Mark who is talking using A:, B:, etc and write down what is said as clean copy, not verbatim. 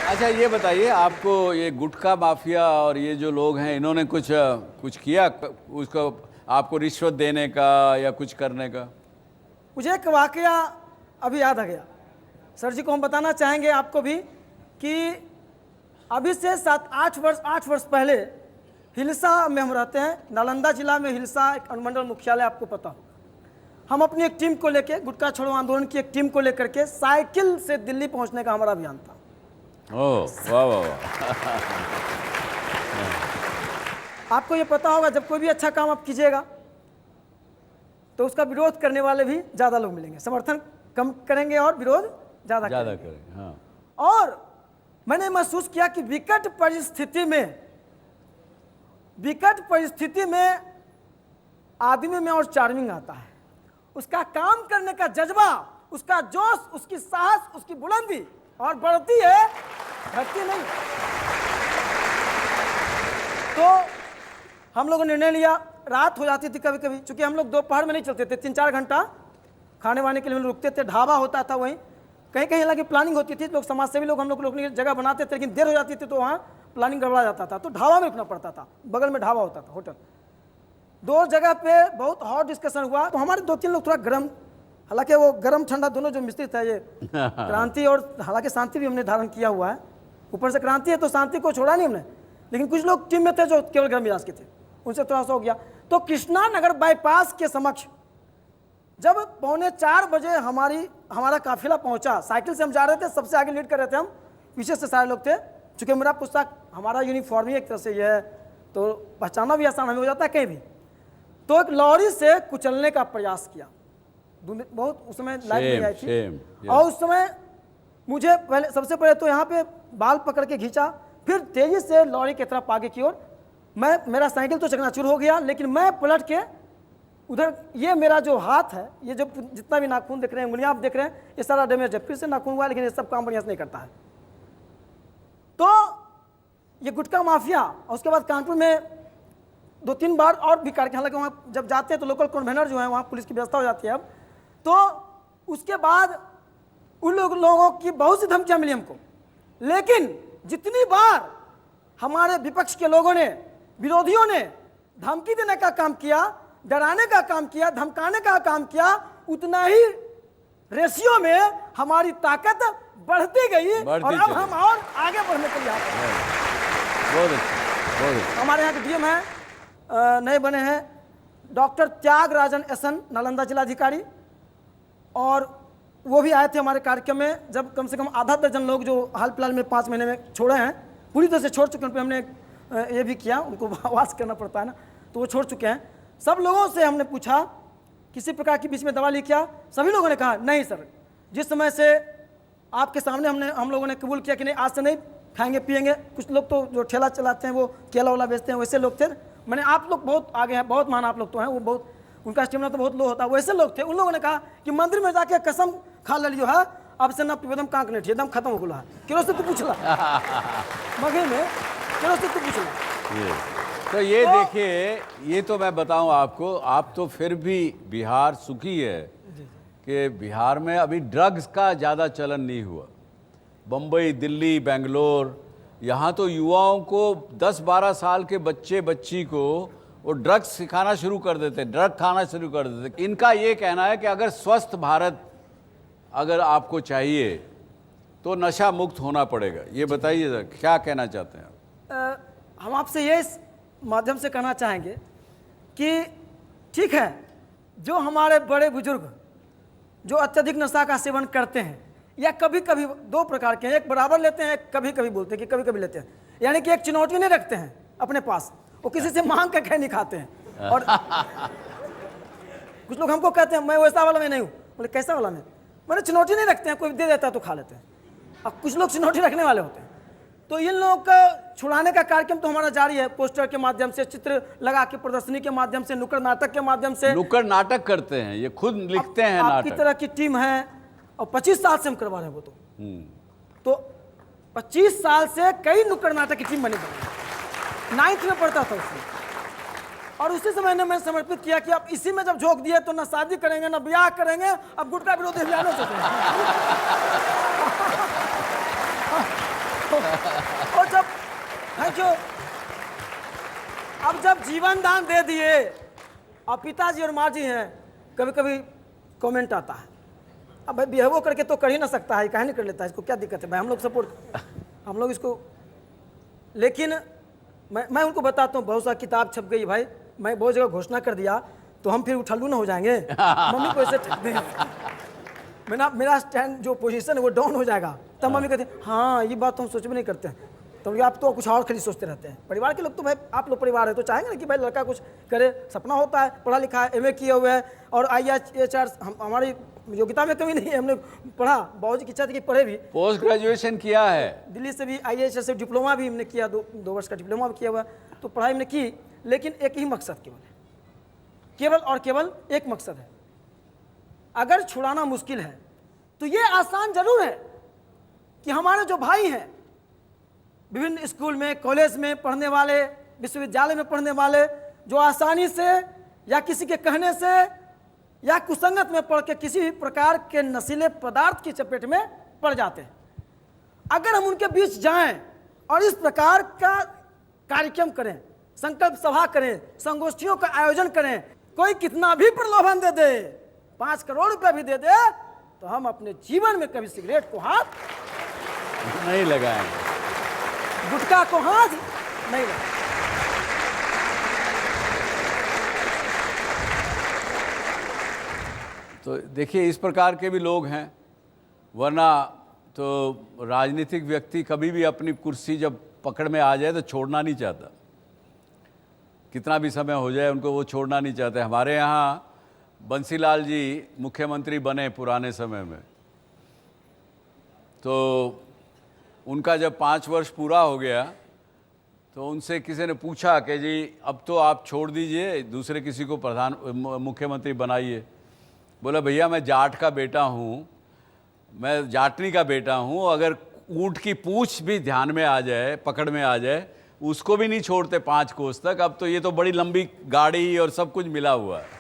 A: अच्छा ये बताइए, आपको ये गुटखा माफिया और ये जो लोग हैं, इन्होंने कुछ किया उसको, आपको रिश्वत देने का या कुछ करने का?
B: मुझे एक वाकया अभी याद आ गया, सर जी को हम बताना चाहेंगे, आपको भी, कि अभी से 8 वर्ष पहले हिलसा में हम रहते हैं, नालंदा जिला में हिलसा एक अनुमंडल मुख्यालय, आपको पता होगा। हम अपनी एक टीम को लेकर, गुटखा छोड़ो आंदोलन की एक टीम को लेकर के साइकिल से दिल्ली पहुंचने का हमारा अभियान था।
A: ओह वाह वाह वाह।
B: आपको ये पता होगा, जब कोई भी अच्छा काम आप कीजिएगा तो उसका विरोध करने वाले भी ज़्यादा लोग मिलेंगे, समर्थन कम करेंगे और विरोध ज़्यादा
A: करेंगे। हाँ।
B: और मैंने महसूस किया कि विकट परिस्थिति में आदमी में और चार्मिंग आता है, उसका काम करने का जज्बा, उसका जोश, उसकी साहस, उसकी बुलंदी और बढ़ती है, घटती नहीं। तो हम लोगों ने निर्णय लिया, रात हो जाती थी कभी कभी, चूंकि हम लोग दोपहर में नहीं चलते थे, 3-4 घंटा खाने वाने के लिए रुकते थे, ढाबा होता था वहीं, कहीं कहीं हालांकि प्लानिंग होती थी, लोग समाज सेवी लोग हम लोग रुकने की जगह बनाते थे, लेकिन देर हो जाती थी तो वहाँ प्लानिंग गड़बड़ा जाता था, तो ढाबा में रुकना पड़ता था, बगल में ढाबा होता था, होटल। 2 जगह पे बहुत हॉट डिस्कशन हुआ, तो हमारे 2-3 लोग थोड़ा गर्म, हालांकि वो गर्म ठंडा दोनों जो मिश्रित है, ये क्रांति और हालांकि शांति भी हमने धारण किया हुआ है, ऊपर से क्रांति है तो शांति को छोड़ा नहीं हमने, लेकिन कुछ लोग टीम में थे जो केवल गर्म मिजाज के थे, उनसे थोड़ा सा हो गया। तो कृष्णा नगर बाईपास के समक्ष जब 3:45 बजे हमारा काफिला पहुंचा, साइकिल से हम जा रहे थे, सबसे आगे लीड कर रहे थे हम, पीछे से सारे लोग थे, चूंकि मेरा पोशाक, हमारा यूनिफॉर्म ही एक तरह से ये है, तो पहचानना भी आसान हमें हो जाता है कहीं भी। तो एक लॉरी से कुचलने का प्रयास किया, बहुत उस समय लाइट नहीं आई थी, और उस समय मुझे सबसे पहले तो यहाँ पे बाल पकड़ के खींचा, फिर तेजी से लॉरी की तरफ आगे की ओर, मेरा साइकिल तो चकनाचूर हो गया, लेकिन मैं पलट के उधर, ये मेरा जो हाथ है, ये जो जितना भी नाखून देख रहे हैं, उंगलियां आप देख रहे हैं, ये सारा डैमेज है, फिर से नाखून हुआ, लेकिन ये सब काम बढ़िया से नहीं करता है। तो ये गुटखा माफिया, और उसके बाद कानपुर में 2-3 बार और भी कार्यक्रम, हालांकि वहाँ जब जाते हैं तो लोकल कन्वेनर जो है, वहाँ पुलिस की व्यवस्था हो जाती है अब, तो उसके बाद उन लोगों की बहुत सी धमकियाँ मिली हमको, लेकिन जितनी बार हमारे विपक्ष के लोगों ने, विरोधियों ने धमकी देने का काम किया, डराने का काम किया, धमकाने का काम किया, उतना ही रेशियो में हमारी ताकत बढ़ती गई, और अब हम और आगे बढ़ने के लिए
A: बहुत अच्छा।
B: हमारे यहाँ के डीएम है, नए बने हैं डॉक्टर त्यागराजन एसन, नालंदा जिलाधिकारी, और वो भी आए थे हमारे कार्यक्रम में, जब कम से कम आधा दर्जन लोग जो हाल फिलहाल में 5 महीने में छोड़े हैं, पूरी तरह से छोड़ चुके हैं, उन पर हमने ये भी किया, उनको आवाज़ करना पड़ता है ना, तो वो छोड़ चुके हैं। सब लोगों से हमने पूछा किसी प्रकार की बीच में दवा ली क्या, सभी लोगों ने कहा नहीं सर, जिस समय से आपके सामने हम लोगों ने कबूल किया कि नहीं, आज से नहीं खाएंगे पिएंगे। कुछ लोग तो जो ठेला चलाते हैं, वो केला वाला बेचते हैं, वैसे लोग थे। मैंने, आप लोग बहुत आगे हैं, बहुत महान आप लोग तो हैं, वो बहुत, उनका स्टेमिना तो बहुत लो होता है, वैसे लोग थे। उन लोगों ने कहा कि मंदिर में जाके कसम खा लियो है, अब से ना एकदम कांक नहीं, एकदम खत्म हो गया, किरो से तू पूछला मगे में, किरो से तू पूछला।
A: तो ये देखिए, ये तो मैं बताऊं आपको, आप तो फिर भी बिहार सुखी है कि बिहार में अभी ड्रग्स का ज़्यादा चलन नहीं हुआ। बम्बई, दिल्ली, बेंगलोर, यहाँ तो युवाओं को 10-12 साल के बच्ची को वो ड्रग्स सिखाना शुरू कर देते, ड्रग खाना शुरू कर देते। इनका ये कहना है कि अगर स्वस्थ भारत अगर आपको चाहिए तो नशा मुक्त होना पड़ेगा। ये बताइए क्या कहना चाहते हैं आप?
B: हम आपसे ये इस माध्यम से कहना चाहेंगे कि ठीक है, जो हमारे बड़े बुजुर्ग जो अत्यधिक नशा का सेवन करते हैं, या कभी कभी 2 प्रकार के हैं, एक बराबर लेते हैं, एक कभी कभी बोलते हैं कि कभी कभी लेते हैं, यानी कि एक चुनौती नहीं रखते हैं अपने पास, वो किसी से मांग के कहीं नहीं खाते हैं। और कुछ लोग हमको कहते हैं मैं वैसा वाला में नहीं हूँ, बोले कैसा वाला में, मैंने चुनौती नहीं रखते हैं, कोई दे देता है तो खा लेते हैं। अब कुछ लोग चुनौती रखने वाले होते हैं, तो इन लोगों का छुड़ाने का कार्यक्रम तो हमारा जारी है, पोस्टर के माध्यम से, चित्र लगा के, प्रदर्शनी के माध्यम से, नुक्कड़ नाटक के माध्यम से।
A: नुक्कड़ नाटक करते हैं, ये खुद लिखते हैं नाटक।
B: आपकी तरह की टीम है, और 25 साल से हम करवा रहे हैं वो तो 25 साल से कई नुक्कड़ नाटक की टीम बनी, 9th में पढ़ता था उसमें, और उसी समय ने मैं समर्पित किया कि अब इसी में जब झोंक दिए तो ना शादी करेंगे ना ब्याह करेंगे, अब गुटखा विरोधी अभियान हो चुके हैं। और जब थैंक यू, अब जब जीवन दान दे दिए, अब पिताजी और माँ जी हैं, कभी कभी कमेंट आता है, अब भाई बिहेवो करके तो कर ही ना सकता है, काहे नहीं कर लेता है, इसको क्या दिक्कत है भाई, हम लोग सपोर्ट, हम लोग इसको, लेकिन मैं उनको बताता हूँ, बहुत सा किताब छप गई भाई, मैं बहुत जगह घोषणा कर दिया तो हम फिर उठल्लू ना हो जाएंगे, मम्मी को ऐसे ठग दें, मेरा स्टैंड जो पोजीशन है वो डाउन हो जाएगा, तब मम्मी कहते हैं हाँ ये बात तो हम सोच भी नहीं करते हैं, तो आप तो कुछ और खाली सोचते रहते हैं। परिवार के लोग तो भाई, आप लोग परिवार है तो चाहेंगे ना कि भाई लड़का कुछ करे, सपना होता है, पढ़ा लिखा है, एमए किया हुआ है, और IAS हमारी योग्यता में कमी नहीं है, हमने पढ़ा, बाबूजी की इच्छा थी कि पढ़े भी,
A: पोस्ट ग्रेजुएशन किया है,
B: दिल्ली से भी IAS से डिप्लोमा भी हमने किया, 2 वर्ष का डिप्लोमा भी किया हुआ, तो पढ़ाई हमने की, लेकिन एक ही मकसद केवल और केवल एक मकसद है, अगर छुड़ाना मुश्किल है तो ये आसान जरूर है कि हमारे जो भाई हैं विभिन्न स्कूल में, कॉलेज में पढ़ने वाले, विश्वविद्यालय में पढ़ने वाले, जो आसानी से या किसी के कहने से या कुसंगत में पढ़ के किसी भी प्रकार के नशीले पदार्थ की चपेट में पड़ जाते हैं, अगर हम उनके बीच जाएं और इस प्रकार का कार्यक्रम करें, संकल्प सभा करें, संगोष्ठियों का आयोजन करें, कोई कितना भी प्रलोभन दे दे, 5 करोड़ रुपए भी दे दे, तो हम अपने जीवन में कभी सिगरेट को हाथ
A: नहीं लगाएंगे,
B: गुटखा को हाथ नहीं लगाएंगे।
A: तो देखिए इस प्रकार के भी लोग हैं, वरना तो राजनीतिक व्यक्ति कभी भी अपनी कुर्सी जब पकड़ में आ जाए तो छोड़ना नहीं चाहता, कितना भी समय हो जाए उनको वो छोड़ना नहीं चाहते। हमारे यहाँ बंसीलाल जी मुख्यमंत्री बने पुराने समय में, तो उनका जब 5 वर्ष पूरा हो गया तो उनसे किसी ने पूछा कि जी अब तो आप छोड़ दीजिए, दूसरे किसी को मुख्यमंत्री बनाइए। बोला भैया मैं जाट का बेटा हूँ, मैं जाटनी का बेटा हूँ, अगर ऊँट की पूँछ भी ध्यान में आ जाए, पकड़ में आ जाए, उसको भी नहीं छोड़ते 5 कोस तक, अब तो ये तो बड़ी लंबी गाड़ी और सब कुछ मिला हुआ है।